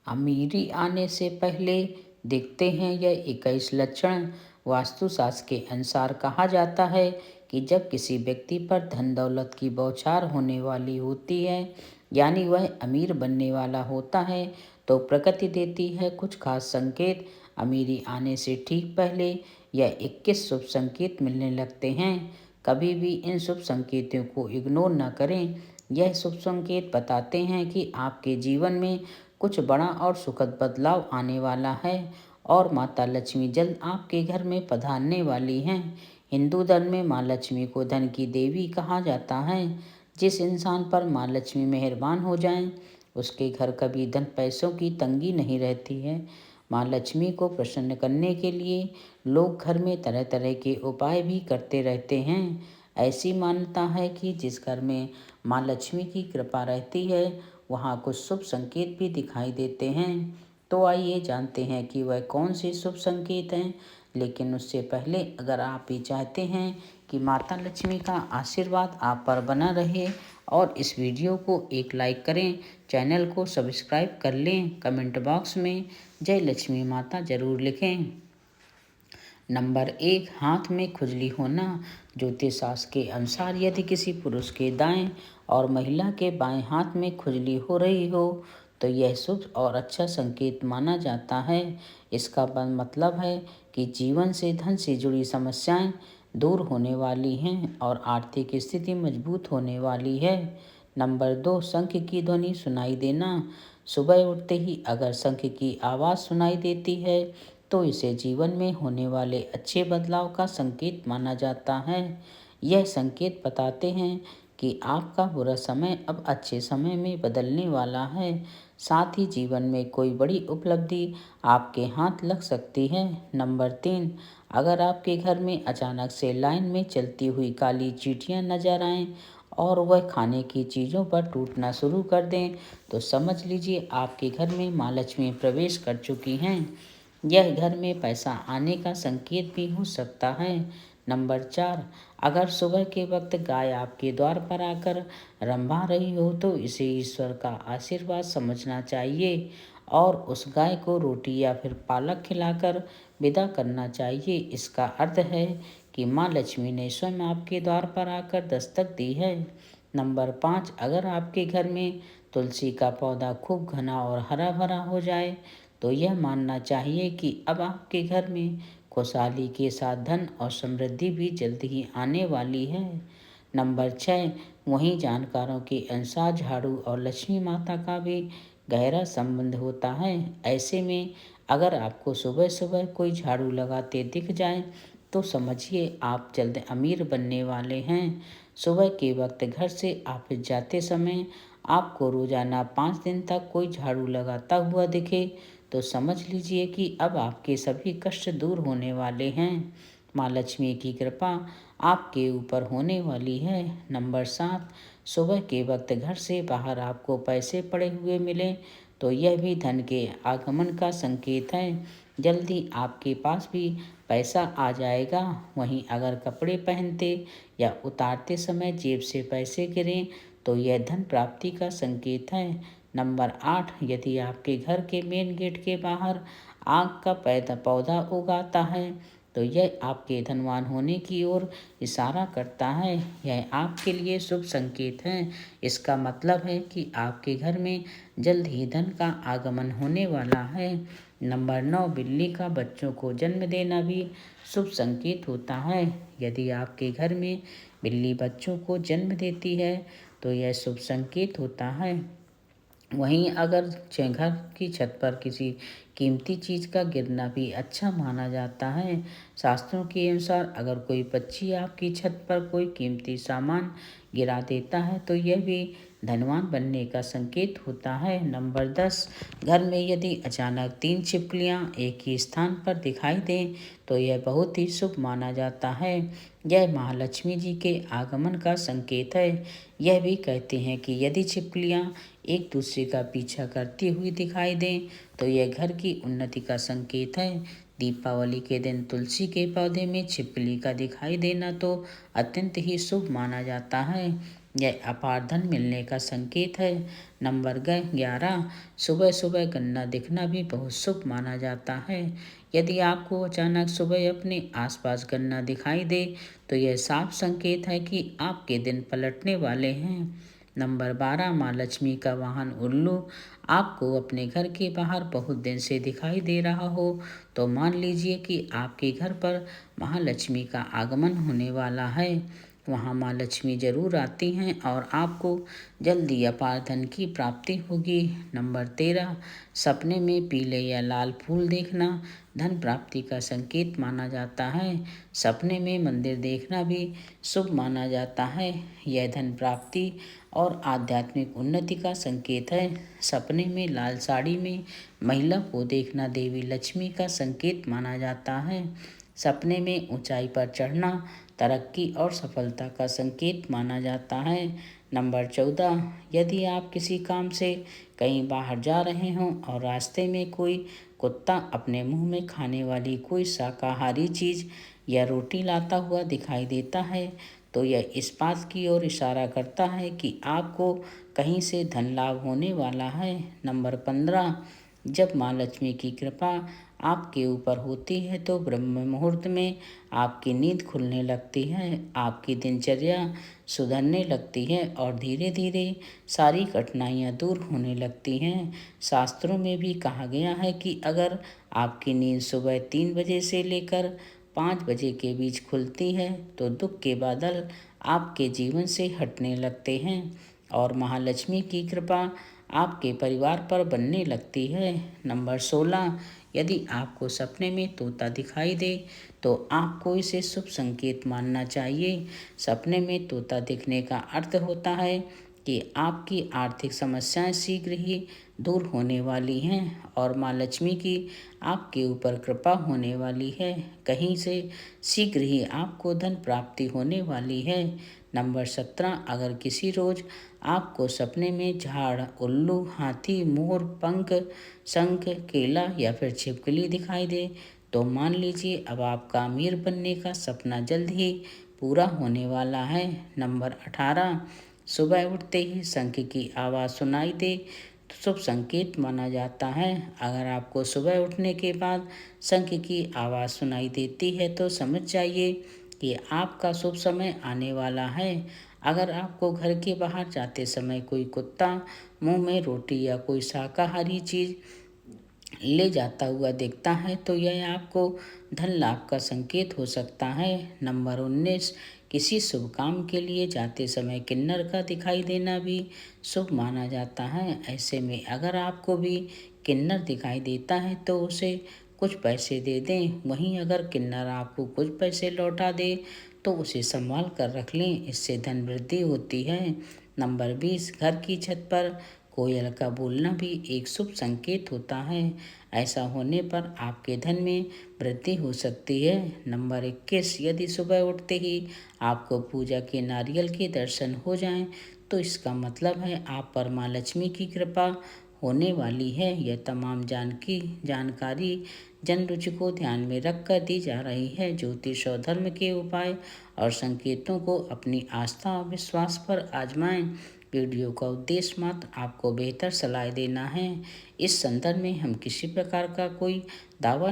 अमीरी आने से पहले दिखते हैं यह 21 लक्षण। वास्तुशास्त्र के अनुसार कहा जाता है कि जब किसी व्यक्ति पर धन दौलत की बौछार होने वाली होती है, यानी वह अमीर बनने वाला होता है, तो प्रकृति देती है कुछ खास संकेत। अमीरी आने से ठीक पहले यह 21 शुभ संकेत मिलने लगते हैं। कभी भी इन शुभ संकेतों को इग्नोर न करें। यह शुभ संकेत बताते हैं कि आपके जीवन में कुछ बड़ा और सुखद बदलाव आने वाला है और माता लक्ष्मी जल्द आपके घर में पधारने वाली हैं। हिंदू धर्म में माँ लक्ष्मी को धन की देवी कहा जाता है। जिस इंसान पर माँ लक्ष्मी मेहरबान हो जाएं, उसके घर कभी धन पैसों की तंगी नहीं रहती है। माँ लक्ष्मी को प्रसन्न करने के लिए लोग घर में तरह तरह के उपाय भी करते रहते हैं। ऐसी मान्यता है कि जिस घर में माँ लक्ष्मी की कृपा रहती है, वहाँ कुछ शुभ संकेत भी दिखाई देते हैं। तो आइए जानते हैं कि वह कौन से शुभ संकेत हैं। लेकिन उससे पहले अगर आप भी चाहते हैं कि माता लक्ष्मी का आशीर्वाद आप पर बना रहे और इस वीडियो को एक लाइक करें, चैनल को सब्सक्राइब कर लें, कमेंट बॉक्स में जय लक्ष्मी माता जरूर लिखें। नंबर 1, हाथ में खुजली होना। ज्योतिष शास्त्र के अनुसार यदि किसी पुरुष के दाएं और महिला के बाएं हाथ में खुजली हो रही हो, तो यह शुभ और अच्छा संकेत माना जाता है। इसका मतलब है कि जीवन से धन से जुड़ी समस्याएं दूर होने वाली हैं और आर्थिक स्थिति मजबूत होने वाली है। नंबर 2, शंख की ध्वनि सुनाई देना। सुबह उठते ही अगर शंख की आवाज़ सुनाई देती है, तो इसे जीवन में होने वाले अच्छे बदलाव का संकेत माना जाता है। यह संकेत बताते हैं कि आपका बुरा समय अब अच्छे समय में बदलने वाला है। साथ ही जीवन में कोई बड़ी उपलब्धि आपके हाथ लग सकती है। नंबर 3, अगर आपके घर में अचानक से लाइन में चलती हुई काली चींटियां नजर आएं और वह खाने की चीज़ों पर टूटना शुरू कर दें, तो समझ लीजिए आपके घर में माँ लक्ष्मी प्रवेश कर चुकी हैं। यह घर में पैसा आने का संकेत भी हो सकता है। नंबर 4, अगर सुबह के वक्त गाय आपके द्वार पर आकर रंभा रही हो, तो इसे ईश्वर का आशीर्वाद समझना चाहिए और उस गाय को रोटी या फिर पालक खिलाकर विदा करना चाहिए। इसका अर्थ है कि माँ लक्ष्मी ने स्वयं आपके द्वार पर आकर दस्तक दी है। नंबर 5, अगर आपके घर में तुलसी का पौधा खूब घना और हरा भरा हो जाए, तो यह मानना चाहिए कि अब आपके घर में खुशहाली के साथ धन और समृद्धि भी जल्द ही आने वाली है। नंबर 6, वहीं जानकारों के अनुसार झाड़ू और लक्ष्मी माता का भी गहरा संबंध होता है। ऐसे में अगर आपको सुबह सुबह कोई झाड़ू लगाते दिख जाए, तो समझिए आप जल्द अमीर बनने वाले हैं। सुबह के वक्त घर से ऑफिस जाते समय आपको रोजाना 5 दिन तक कोई झाड़ू लगाता हुआ दिखे, तो समझ लीजिए कि अब आपके सभी कष्ट दूर होने वाले हैं। माँ लक्ष्मी की कृपा आपके ऊपर होने वाली है। नंबर 7, सुबह के वक्त घर से बाहर आपको पैसे पड़े हुए मिले, तो यह भी धन के आगमन का संकेत है। जल्दी आपके पास भी पैसा आ जाएगा। वहीं अगर कपड़े पहनते या उतारते समय जेब से पैसे गिरें, तो यह धन प्राप्ति का संकेत है। नंबर 8, यदि आपके घर के मेन गेट के बाहर आग का पौधा उगाता है, तो यह आपके धनवान होने की ओर इशारा करता है। यह आपके लिए शुभ संकेत है। इसका मतलब है कि आपके घर में जल्द ही धन का आगमन होने वाला है। नंबर 9, बिल्ली का बच्चों को जन्म देना भी शुभ संकेत होता है। यदि आपके घर में बिल्ली बच्चों को जन्म देती है, तो यह शुभ संकेत होता है। वहीं अगर घर की छत पर किसी कीमती चीज़ का गिरना भी अच्छा माना जाता है। शास्त्रों के अनुसार अगर कोई पक्षी आपकी छत पर कोई कीमती सामान गिरा देता है, तो यह भी धनवान बनने का संकेत होता है। नंबर 10, घर में यदि अचानक 3 छिपकलियाँ एक ही स्थान पर दिखाई दें, तो यह बहुत ही शुभ माना जाता है। यह महालक्ष्मी जी के आगमन का संकेत है। यह भी कहते हैं कि यदि छिपकलियाँ एक दूसरे का पीछा करती हुई दिखाई दें, तो यह घर की उन्नति का संकेत है। दीपावली के दिन तुलसी के पौधे में छिपकली का दिखाई देना तो अत्यंत ही शुभ माना जाता है। यह अपार धन मिलने का संकेत है। नंबर 11, सुबह सुबह गन्ना दिखना भी बहुत शुभ माना जाता है। यदि आपको अचानक सुबह अपने आसपास गन्ना दिखाई दे तो यह साफ संकेत है कि आपके दिन पलटने वाले हैं। नंबर 12, माँ लक्ष्मी का वाहन उल्लू आपको अपने घर के बाहर बहुत दिन से दिखाई दे रहा हो तो मान लीजिए कि आपके घर पर महालक्ष्मी का आगमन होने वाला है। वहाँ माँ लक्ष्मी जरूर आती हैं और आपको जल्दी अपार धन की प्राप्ति होगी। नंबर 13, सपने में पीले या लाल फूल देखना धन प्राप्ति का संकेत माना जाता है। सपने में मंदिर देखना भी शुभ माना जाता है। यह धन प्राप्ति और आध्यात्मिक उन्नति का संकेत है। सपने में लाल साड़ी में महिला को देखना देवी लक्ष्मी का संकेत माना जाता है। सपने में ऊंचाई पर चढ़ना तरक्की और सफलता का संकेत माना जाता है। नंबर 14, यदि आप किसी काम से कहीं बाहर जा रहे हों और रास्ते में कोई कुत्ता अपने मुंह में खाने वाली कोई शाकाहारी चीज़ या रोटी लाता हुआ दिखाई देता है तो यह इस बात की ओर इशारा करता है कि आपको कहीं से धन लाभ होने वाला है। नंबर 15, जब माँ लक्ष्मी की कृपा आपके ऊपर होती है तो ब्रह्म मुहूर्त में आपकी नींद खुलने लगती है, आपकी दिनचर्या सुधरने लगती है और धीरे धीरे सारी कठिनाइयाँ दूर होने लगती हैं। शास्त्रों में भी कहा गया है कि अगर आपकी नींद सुबह 3 बजे से लेकर 5 बजे के बीच खुलती है तो दुख के बादल आपके जीवन से हटने लगते हैं और महालक्ष्मी की कृपा आपके परिवार पर बनने लगती है। नंबर 16, यदि आपको सपने में तोता दिखाई दे तो आपको इसे शुभ संकेत मानना चाहिए। सपने में तोता दिखने का अर्थ होता है कि आपकी आर्थिक समस्याएं शीघ्र ही दूर होने वाली हैं और माँ लक्ष्मी की आपके ऊपर कृपा होने वाली है। कहीं से शीघ्र ही आपको धन प्राप्ति होने वाली है। नंबर 17, अगर किसी रोज आपको सपने में झाड़, उल्लू, हाथी, मोर, पंख, शंख, केला या फिर छिपकली दिखाई दे तो मान लीजिए अब आपका अमीर बनने का सपना जल्द ही पूरा होने वाला है। नंबर 18, सुबह उठते ही शंख की आवाज़ सुनाई दे तो शुभ संकेत माना जाता है। अगर आपको सुबह उठने के बाद शंख की आवाज़ सुनाई देती है तो समझ जाइए कि आपका शुभ समय आने वाला है। अगर आपको घर के बाहर जाते समय कोई कुत्ता मुंह में रोटी या कोई शाकाहारी चीज़ ले जाता हुआ दिखता है तो यह आपको धन लाभ का संकेत हो सकता है। नंबर 19, किसी शुभ काम के लिए जाते समय किन्नर का दिखाई देना भी शुभ माना जाता है। ऐसे में अगर आपको भी किन्नर दिखाई देता है तो उसे कुछ पैसे दे दें। वहीं अगर किन्नर आपको कुछ पैसे लौटा दे तो उसे संभाल कर रख लें, इससे धन वृद्धि होती है। नंबर 20, घर की छत पर कोयल का बोलना भी एक शुभ संकेत होता है। ऐसा होने पर आपके धन में वृद्धि हो सकती है। नंबर 21, यदि सुबह उठते ही आपको पूजा के नारियल के दर्शन हो जाएं तो इसका मतलब है आप पर माँ लक्ष्मी की कृपा होने वाली है। यह तमाम जानकारी जन रुचि को ध्यान में रखकर दी जा रही है। ज्योतिष और धर्म के उपाय और संकेतों को अपनी आस्था और विश्वास पर आजमाएं। वीडियो का उद्देश्य मात्र आपको बेहतर सलाह देना है। इस संदर्भ में हम किसी प्रकार का कोई दावा